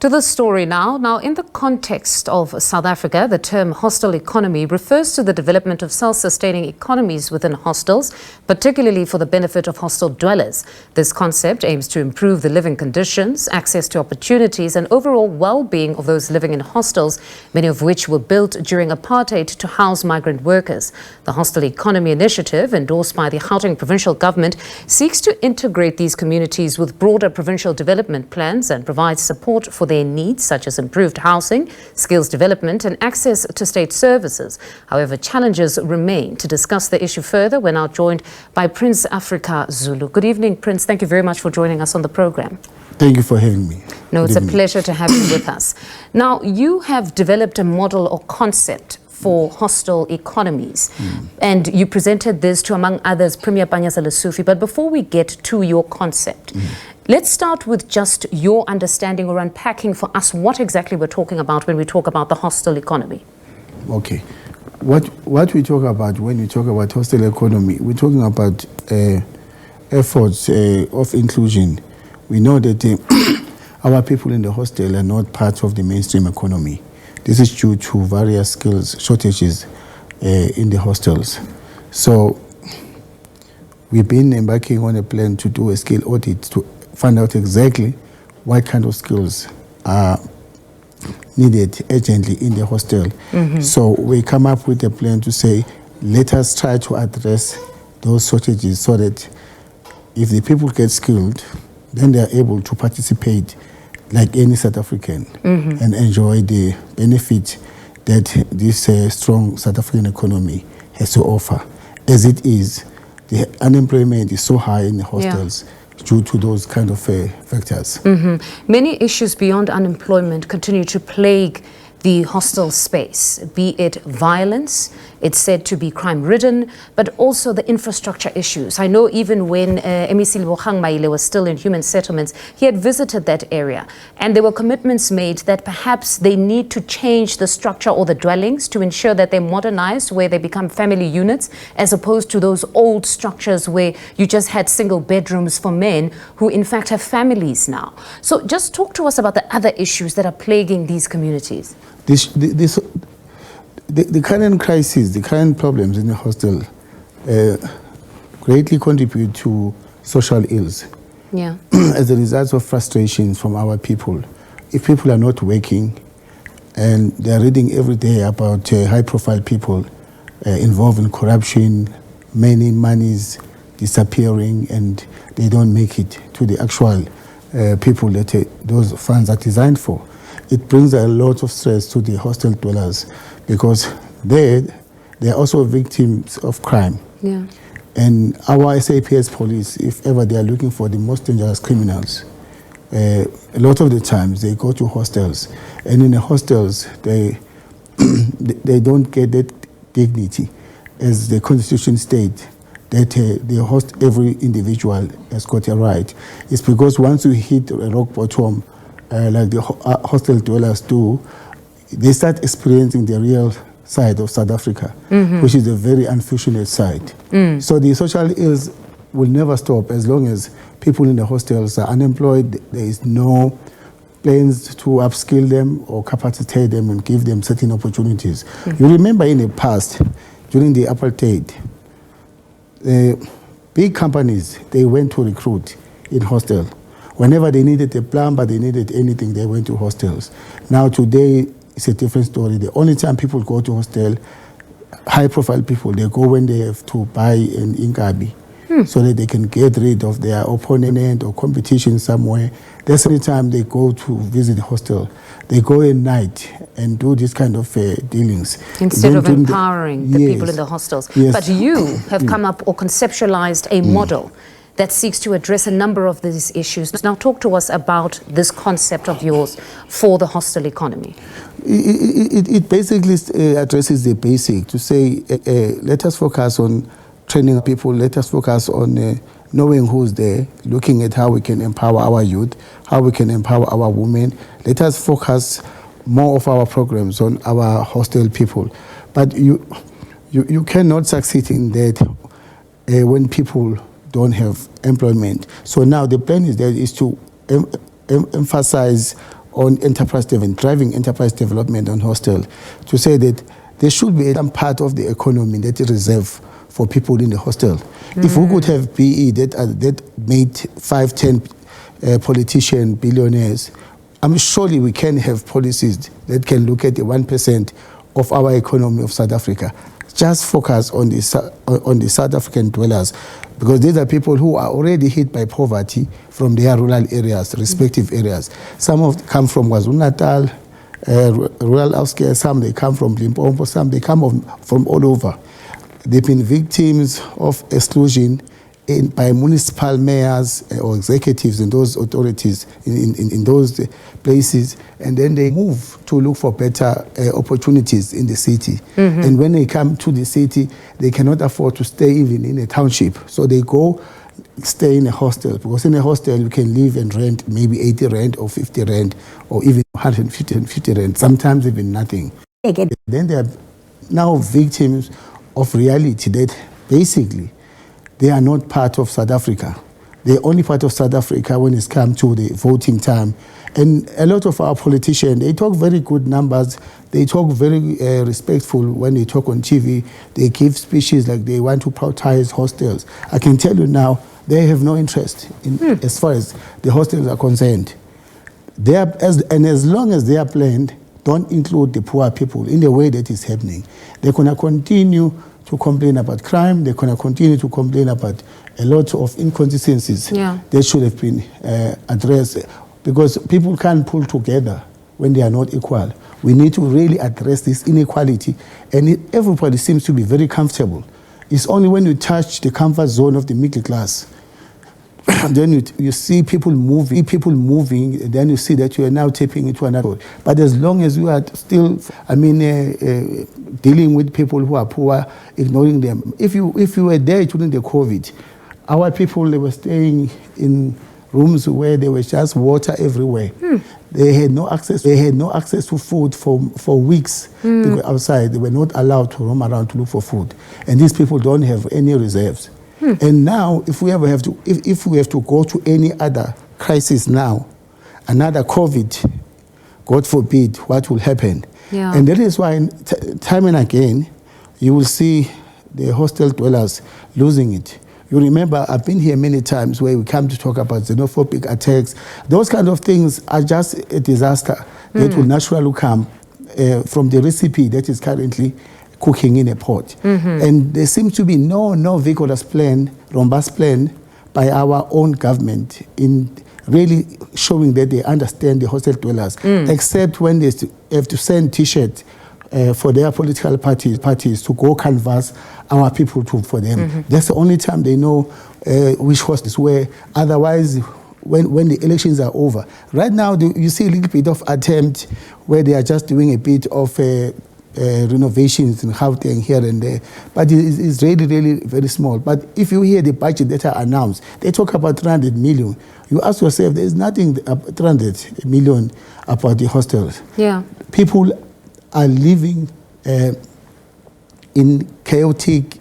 To the story now. Now, in the context of South Africa, the term hostel economy refers to the development of self-sustaining economies within hostels, particularly for the benefit of hostel dwellers. This concept aims to improve the living conditions, access to opportunities, and overall well-being of those living in hostels, many of which were built during apartheid to house migrant workers. The Hostel Economy Initiative, endorsed by the Gauteng provincial government, seeks to integrate these communities with broader provincial development plans and provide support for their needs, such as improved housing, skills development, and access to state services. However, challenges remain. To discuss the issue further, we're now joined by Prince Africa Zulu. Good evening, Prince. Thank you very much for joining us on the program. Thank you for having me. No, it's a pleasure to have you with us. Now, you have developed a model or concept for hostel economies, and you presented this to, among others, Premier Panyaza Lesufi. But before we get to your concept, let's start with just your understanding or unpacking for us what exactly we're talking about when we talk about the hostel economy. Okay. What we talk about when we talk about hostel economy, we're talking about efforts of inclusion. We know that our people in the hostel are not part of the mainstream economy. This is due to various skills shortages in the hostels. So we've been embarking on a plan to do a skill audit to find out exactly what kind of skills are needed urgently in the hostel. So we come up with a plan to say, let us try to address those shortages so that if the people get skilled, then they are able to participate like any South African and enjoy the benefit that this strong South African economy has to offer. As it is, the unemployment is so high in the hostels due to those kind of factors. Many issues beyond unemployment continue to plague the hostel space, be it violence, it's said to be crime-ridden, but also the infrastructure issues. I know even when MEC Lebogang Maile was still in human settlements, he had visited that area, and there were commitments made that perhaps they need to change the structure or the dwellings to ensure that they're modernized, where they become family units, as opposed to those old structures where you just had single bedrooms for men who in fact have families now. So just talk to us about the other issues that are plaguing these communities. The current crisis, the current problems in the hostel greatly contribute to social ills as a result of frustrations from our people. If people are not working and they're reading every day about high-profile people involved in corruption, many monies disappearing, and they don't make it to the actual people that those funds are designed for, it brings a lot of stress to the hostel dwellers, because they are also victims of crime. And our SABC police, if ever they are looking for the most dangerous criminals, a lot of the times they go to hostels, and in the hostels they don't get that dignity, as the Constitution states that the host, every individual has got a right. It's because once you hit a rock bottom, like the hostel dwellers do, they start experiencing the real side of South Africa, which is a very unfortunate side. So the social ills will never stop as long as people in the hostels are unemployed. There is no plans to upskill them or capacitate them and give them certain opportunities. You remember in the past, during the apartheid, big companies, they went to recruit in hostel. Whenever they needed a plumber, they needed anything, they went to hostels. Now today, it's a different story. The only time people go to hostel, high-profile people, they go when they have to buy an inkabi so that they can get rid of their opponent or competition somewhere. That's the time they go to visit the hostel. They go at night and do this kind of dealings. Instead of empowering the people in the hostels. But you have come up or conceptualized a model that seeks to address a number of these issues. Now talk to us about this concept of yours for the hostel economy. It basically addresses the basic, to say, let us focus on training people, let us focus on knowing who's there, looking at how we can empower our youth, how we can empower our women. Let us focus more of our programs on our hostel people. But you cannot succeed in that when people don't have employment. So now the plan is to emphasize on enterprise development, driving enterprise development on hostel, to say that there should be some part of the economy that is reserved for people in the hostel. If we could have BE that made 5, 10 politicians, billionaires, surely we can have policies that can look at the 1% of our economy of South Africa. Just focus on the South African dwellers, because these are people who are already hit by poverty from their rural areas, respective areas. Some of them come from KwaZulu-Natal, rural outskirts, some they come from Limpopo, some they come from all over. They've been victims of exclusion by municipal mayors or executives in those authorities, in those places, and then they move to look for better opportunities in the city. And when they come to the city, they cannot afford to stay even in a township. So they go stay in a hostel, because in a hostel you can live and rent maybe 80 rand or 50 rand or even 150 rand, sometimes even nothing. Then they are now victims of reality that basically they are not part of South Africa. They're only part of South Africa when it's come to the voting time. And a lot of our politicians, they talk very good numbers. They talk very respectful when they talk on TV. They give speeches like they want to prioritize hostels. I can tell you now, they have no interest in as far as the hostels are concerned. As long as they are planned, don't include the poor people in the way that is happening. They're going to continue to complain about crime. They're going to continue to complain about a lot of inconsistencies that should have been addressed, because people can't pull together when they are not equal. We need to really address this inequality, and everybody seems to be very comfortable. It's only when you touch the comfort zone of the middle class, then you see people moving, and then you see that you are now tapping into another road. But as long as you are still, dealing with people who are poor, ignoring them. If you were there during the COVID, our people, they were staying in rooms where there was just water everywhere. They had no access. They had no access to food for weeks. Because outside, they were not allowed to roam around to look for food. And these people don't have any reserves. And now, if we have to go to any other crisis now, another COVID, God forbid, what will happen? And that is why, time and again, you will see the hostel dwellers losing it. You remember, I've been here many times where we come to talk about xenophobic attacks. Those kind of things are just a disaster that will naturally come from the recipe that is currently cooking in a pot. And there seems to be no vigorous plan, robust plan by our own government in really showing that they understand the hostel dwellers, except when they have to send T-shirts for their political parties to go canvass our people for them. That's the only time they know which hostels were. Otherwise, when the elections are over. Right now, you see a little bit of attempt where they are just doing a bit of renovations in Gauteng here and there, but it's really, really very small. But if you hear the budget that are announced, they talk about 300 million. You ask yourself, there is nothing 300 million about the hostels. People are living in chaotic,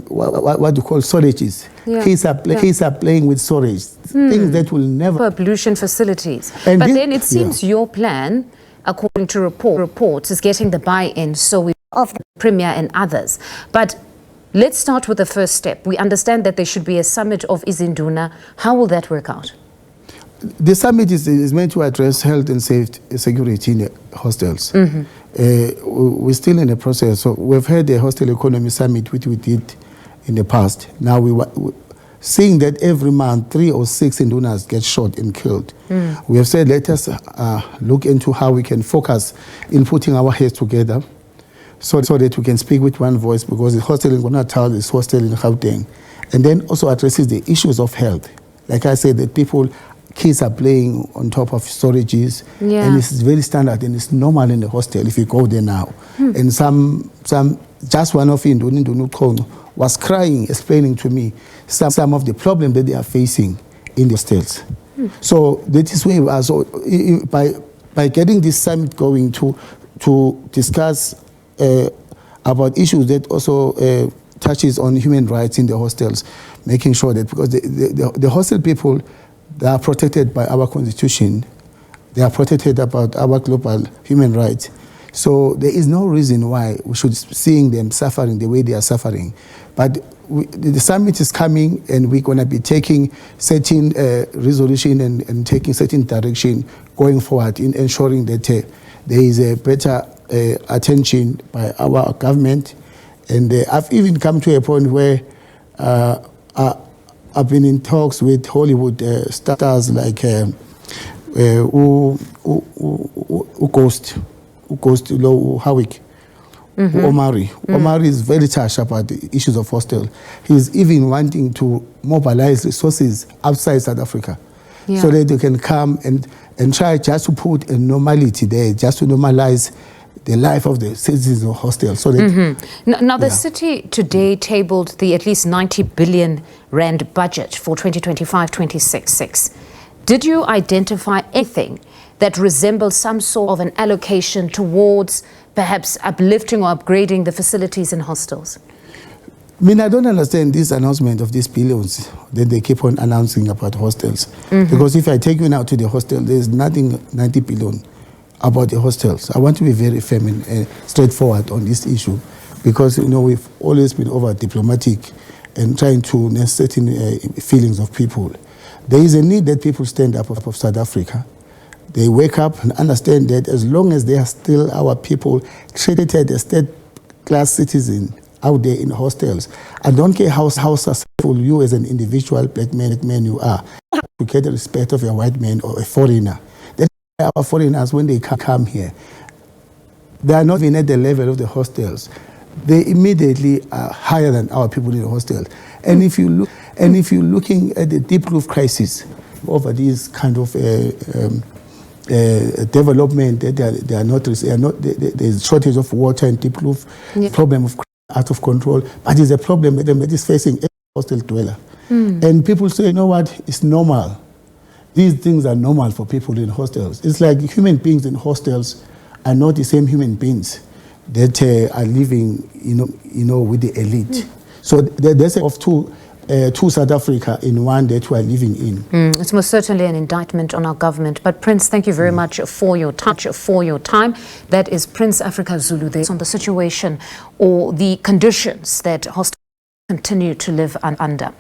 what you call storages. Kids are playing with storage, things that will never... pollution facilities. And but then it seems your plan, according to reports, is getting the buy-in, so we of the Premier and others. But let's start with the first step. We understand that there should be a summit of Izinduna. How will that work out? The summit is meant to address health and security in the hostels. We're still in the process. So we've had the Hostel Economy Summit, which we did in the past. Now we're seeing that every month 3 or 6 Indunas get shot and killed. We have said, let us look into how we can focus in putting our heads together so that we can speak with one voice, because the hostel in KwaZulu-Natal is hostel in Gauteng. And then also addresses the issues of health. Like I said, that kids are playing on top of storages, and it's very standard and it's normal in the hostel if you go there now. And just one of Indunu was crying, explaining to me some of the problems that they are facing in the hostels. So that is where we are. So by getting this summit going to discuss about issues that also touches on human rights in the hostels, making sure that, because the hostel people, they are protected by our constitution They are protected about our global human rights. So there is no reason why we should seeing them suffering the way they are suffering. But the summit is coming, and we're going to be taking certain resolution and taking certain direction going forward in ensuring that there is a better attention by our government. And I've even come to a point where I've been in talks with Hollywood stars like who goes to Howick, Omari. Omari is very touched about the issues of hostel. He's even wanting to mobilize resources outside South Africa so that they can come and try just to put a normality there, just to normalize the life of the citizens of hostels. So that Now, the city today tabled the at least 90 billion rand budget for 2025-26. Did you identify anything that resembles some sort of an allocation towards perhaps uplifting or upgrading the facilities in hostels? I mean, I don't understand this announcement of these billions that they keep on announcing about hostels. Because if I take you now to the hostel, there's nothing 90 billion about the hostels. I want to be very firm and straightforward on this issue, because we've always been over diplomatic and trying to nurse certain feelings of people. There is a need that people stand up of South Africa. They wake up and understand that as long as they are still our people treated as third-class citizens out there in hostels, I don't care how successful you as an individual black man you are, to get the respect of a white man or a foreigner. That's why our foreigners, when they come here, they are not even at the level of the hostels. They immediately are higher than our people in the hostels. And if you're looking at the deep roof crisis over these kind of development, that they are not. There's shortage of water and deep roof, problem of out of control, but it's a problem that is facing every hostel dweller. And people say, you know what, it's normal. These things are normal for people in hostels. It's like human beings in hostels are not the same human beings that are living, with the elite. So there's of two South Africa in one that we are living in. It's most certainly an indictment on our government. But Prince, thank you very much for your time. That is Prince Africa Zulu there on the situation or the conditions that hostels continue to live under.